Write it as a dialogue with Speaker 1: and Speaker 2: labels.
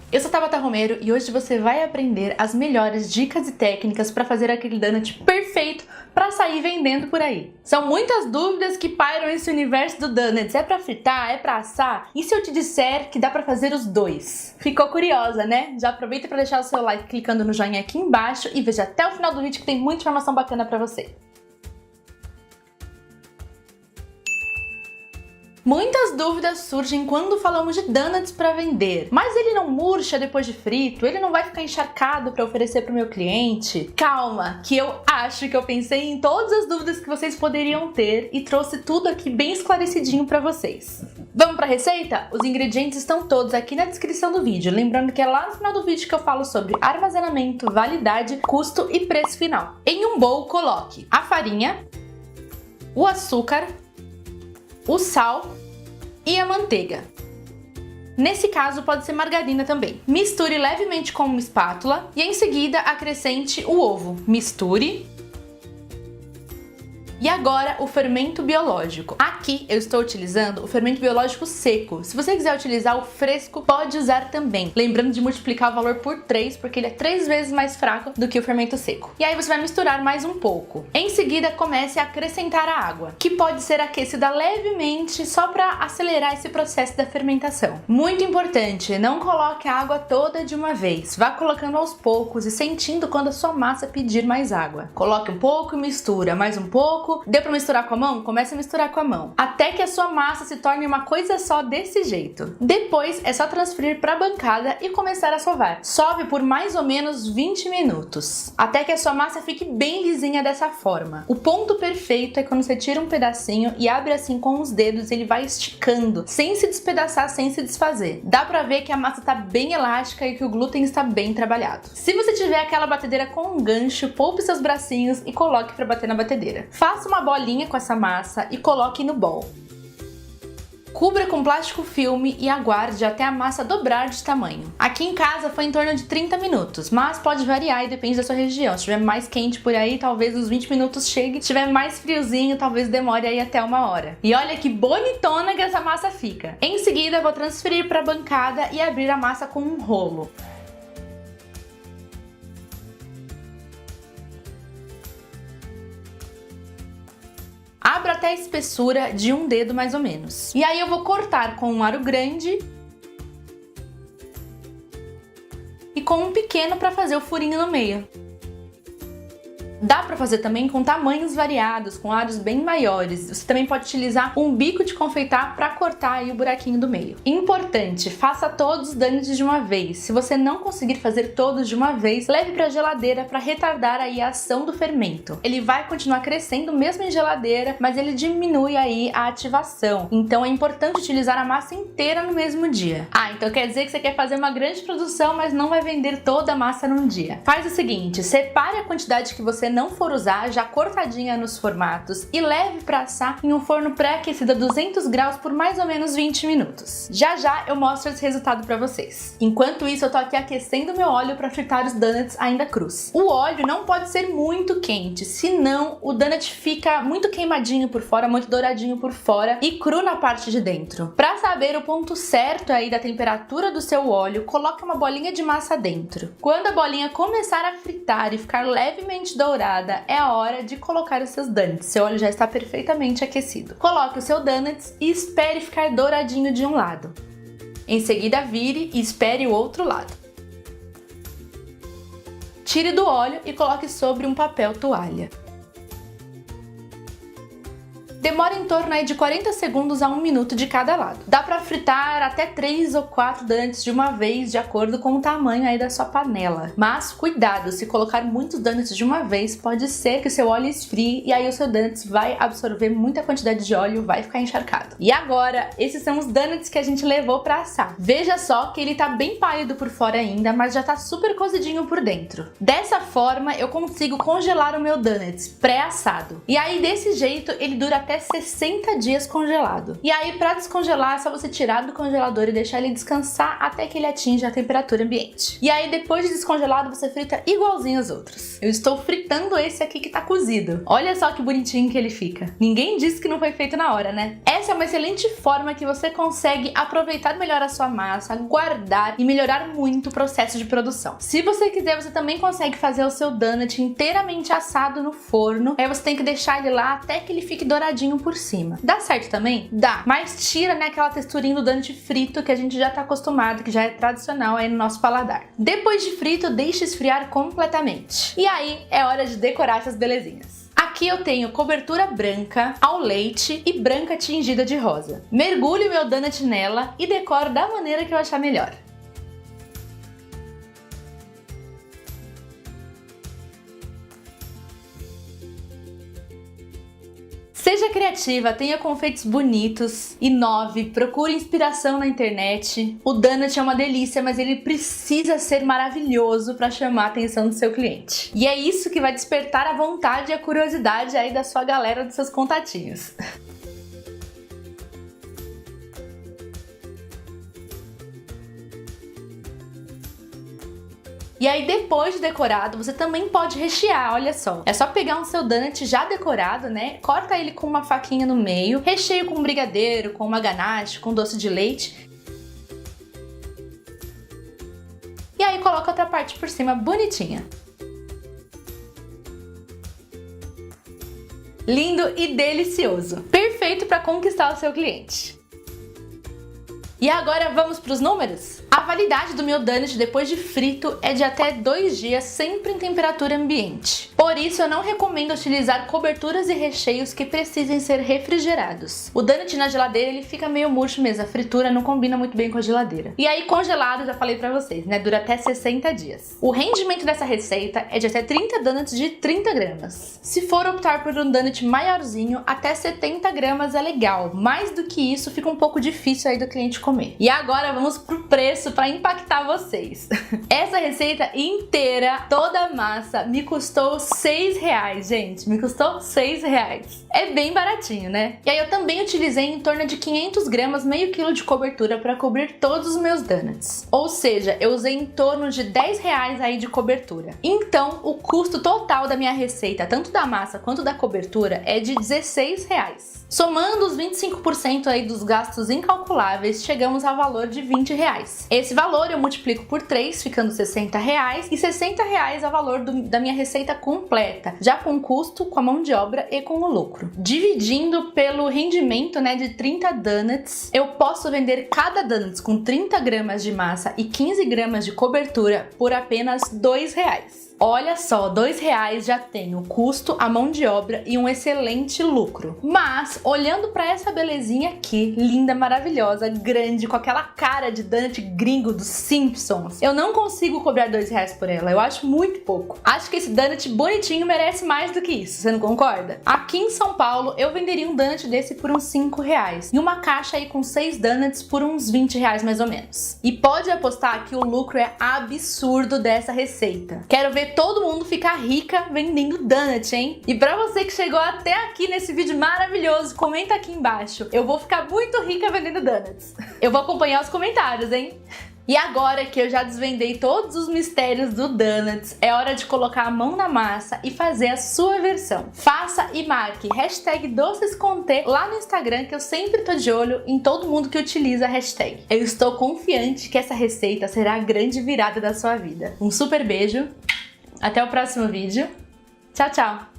Speaker 1: Eu sou Tabata Romero e hoje você vai aprender as melhores dicas e técnicas para fazer aquele donut perfeito para sair vendendo por aí. São muitas dúvidas que pairam nesse universo do donuts. É para fritar? É para assar? E se eu te disser que dá para fazer os dois? Ficou curiosa, né? Já aproveita para deixar o seu like clicando no joinha aqui embaixo e veja até o final do vídeo que tem muita informação bacana para você. Muitas dúvidas surgem quando falamos de donuts para vender. Mas ele não murcha depois de frito? Ele não vai ficar encharcado para oferecer para o meu cliente? Calma, que eu acho que eu pensei em todas as dúvidas que vocês poderiam ter e trouxe tudo aqui bem esclarecidinho para vocês. Vamos para a receita? Os ingredientes estão todos aqui na descrição do vídeo. Lembrando que é lá no final do vídeo que eu falo sobre armazenamento, validade, custo e preço final. Em um bowl, coloque a farinha, o açúcar, o sal e a manteiga. Nesse caso pode ser margarina também. Misture levemente com uma espátula e em seguida acrescente o ovo. Misture. E agora o fermento biológico. Aqui eu estou utilizando o fermento biológico seco. Se você quiser utilizar o fresco, pode usar também. Lembrando de multiplicar o valor por 3, porque ele é 3 vezes mais fraco do que o fermento seco. E aí você vai misturar mais um pouco. Em seguida, comece a acrescentar a água, que pode ser aquecida levemente só para acelerar esse processo da fermentação. Muito importante, não coloque a água toda de uma vez. Vá colocando aos poucos e sentindo quando a sua massa pedir mais água. Coloque um pouco e mistura, mais um pouco. Deu para misturar com a mão? Comece a misturar com a mão, até que a sua massa se torne uma coisa só desse jeito. Depois é só transferir para a bancada e começar a sovar. Sove por mais ou menos 20 minutos, até que a sua massa fique bem lisinha dessa forma. O ponto perfeito é quando você tira um pedacinho e abre assim com os dedos, ele vai esticando, sem se despedaçar, sem se desfazer. Dá para ver que a massa está bem elástica e que o glúten está bem trabalhado. Se você tiver aquela batedeira com um gancho, poupe seus bracinhos e coloque para bater na batedeira. Faça uma bolinha com essa massa e coloque no bowl. Cubra com plástico filme e aguarde até a massa dobrar de tamanho. Aqui em casa foi em torno de 30 minutos, mas pode variar e depende da sua região. Se estiver mais quente por aí, talvez uns 20 minutos chegue. Se estiver mais friozinho, talvez demore aí até 1 hora. E olha que bonitona que essa massa fica. Em seguida, vou transferir para a bancada e abrir a massa com um rolo. Abra até a espessura de um dedo mais ou menos. E aí eu vou cortar com um aro grande e com um pequeno para fazer o furinho no meio. Dá para fazer também com tamanhos variados, com aros bem maiores. Você também pode utilizar um bico de confeitar para cortar aí o buraquinho do meio. Importante, faça todos os donuts de uma vez. Se você não conseguir fazer todos de uma vez, leve para a geladeira para retardar aí a ação do fermento. Ele vai continuar crescendo mesmo em geladeira, mas ele diminui aí a ativação. Então é importante utilizar a massa inteira no mesmo dia. Então quer dizer que você quer fazer uma grande produção, mas não vai vender toda a massa num dia. Faz o seguinte, separe a quantidade que você não for usar, já cortadinha nos formatos, e leve para assar em um forno pré-aquecido a 200 graus por mais ou menos 20 minutos. Já já eu mostro esse resultado para vocês. Enquanto isso, eu tô aqui aquecendo meu óleo para fritar os donuts ainda crus. O óleo não pode ser muito quente, senão o donut fica muito queimadinho por fora, muito douradinho por fora e cru na parte de dentro. Para saber o ponto certo aí da temperatura do seu óleo, coloque uma bolinha de massa dentro. Quando a bolinha começar a fritar e ficar levemente dourada, é a hora de colocar os seus donuts. Seu óleo já está perfeitamente aquecido. Coloque o seu donuts e espere ficar douradinho de um lado. Em seguida, vire e espere o outro lado. Tire do óleo e coloque sobre um papel toalha. Demora em torno aí de 40 segundos a 1 minuto de cada lado. Dá para fritar até 3 ou 4 donuts de uma vez, de acordo com o tamanho aí da sua panela. Mas cuidado, se colocar muitos donuts de uma vez, pode ser que o seu óleo esfrie e aí o seu donuts vai absorver muita quantidade de óleo e vai ficar encharcado. E agora, esses são os donuts que a gente levou para assar. Veja só que ele tá bem pálido por fora ainda, mas já tá super cozidinho por dentro. Dessa forma, eu consigo congelar o meu donuts pré-assado. E aí, desse jeito, ele dura até até 60 dias congelado. E aí, para descongelar, é só você tirar do congelador e deixar ele descansar até que ele atinja a temperatura ambiente. E aí, depois de descongelado, você frita igualzinho aos outros. Eu estou fritando esse aqui que tá cozido. Olha só que bonitinho que ele fica. Ninguém disse que não foi feito na hora, né? Essa é uma excelente forma que você consegue aproveitar melhor a sua massa, guardar e melhorar muito o processo de produção. Se você quiser, você também consegue fazer o seu donut inteiramente assado no forno. Aí você tem que deixar ele lá até que ele fique douradinho por cima. Dá certo também? Dá. Mas tira, né, aquela texturinha do donut frito que a gente já tá acostumado, que já é tradicional aí no nosso paladar. Depois de frito, deixe esfriar completamente. E aí é hora de decorar essas belezinhas. Aqui eu tenho cobertura branca ao leite e branca tingida de rosa. Mergulho meu donut nela e decoro da maneira que eu achar melhor. Seja criativa, tenha confeitos bonitos, inove, procure inspiração na internet. O donut é uma delícia, mas ele precisa ser maravilhoso para chamar a atenção do seu cliente. E é isso que vai despertar a vontade e a curiosidade aí da sua galera, dos seus contatinhos. E aí, depois de decorado, você também pode rechear, olha só. É só pegar um seu donut já decorado, né? Corta ele com uma faquinha no meio, recheio com brigadeiro, com uma ganache, com doce de leite. E aí coloca outra parte por cima bonitinha. Lindo e delicioso. Perfeito para conquistar o seu cliente. E agora vamos para os números? A validade do meu donut depois de frito é de até 2 dias, sempre em temperatura ambiente. Por isso eu não recomendo utilizar coberturas e recheios que precisem ser refrigerados. O donut na geladeira ele fica meio murcho mesmo, a fritura não combina muito bem com a geladeira. E aí congelado, já falei pra vocês, né, dura até 60 dias. O rendimento dessa receita é de até 30 donuts de 30 gramas. Se for optar por um donut maiorzinho, até 70 gramas é legal. Mais do que isso fica um pouco difícil aí do cliente comer. E agora vamos pro preço para impactar vocês. Essa receita inteira, toda a massa, me custou R$6, gente. Me custou R$6. É bem baratinho, né? E aí eu também utilizei em torno de 500 gramas, meio quilo de cobertura para cobrir todos os meus donuts. Ou seja, eu usei em torno de R$10 aí de cobertura. Então, o custo total da minha receita, tanto da massa quanto da cobertura, é de R$16. Somando os 25% aí dos gastos incalculáveis, chegamos ao valor de R$20. Esse valor eu multiplico por 3, ficando R$60, e R$60 é o valor da minha receita completa, já com o custo, com a mão de obra e com o lucro. Dividindo pelo rendimento, né, de 30 donuts, eu posso vender cada donut com 30 gramas de massa e 15 gramas de cobertura por apenas R$2. Olha só, R$2 já tem o custo, a mão de obra e um excelente lucro. Mas, olhando para essa belezinha aqui, linda, maravilhosa, grande, com aquela cara de donut gringo dos Simpsons, eu não consigo cobrar R$2 por ela, eu acho muito pouco. Acho que esse donut bonitinho merece mais do que isso, você não concorda? Aqui em São Paulo, eu venderia um donut desse por uns R$5. E uma caixa aí com 6 donuts por uns R$20 mais ou menos. E pode apostar que o lucro é absurdo dessa receita. Quero ver todo mundo ficar rica vendendo donut, hein? E pra você que chegou até aqui nesse vídeo maravilhoso, comenta aqui embaixo. Eu vou ficar muito rica vendendo donuts. Eu vou acompanhar os comentários, hein? E agora que eu já desvendei todos os mistérios do donuts, é hora de colocar a mão na massa e fazer a sua versão. Faça e marque #docescomT lá no Instagram, que eu sempre tô de olho em todo mundo que utiliza a hashtag. Eu estou confiante que essa receita será a grande virada da sua vida. Um super beijo, até o próximo vídeo. Tchau, tchau!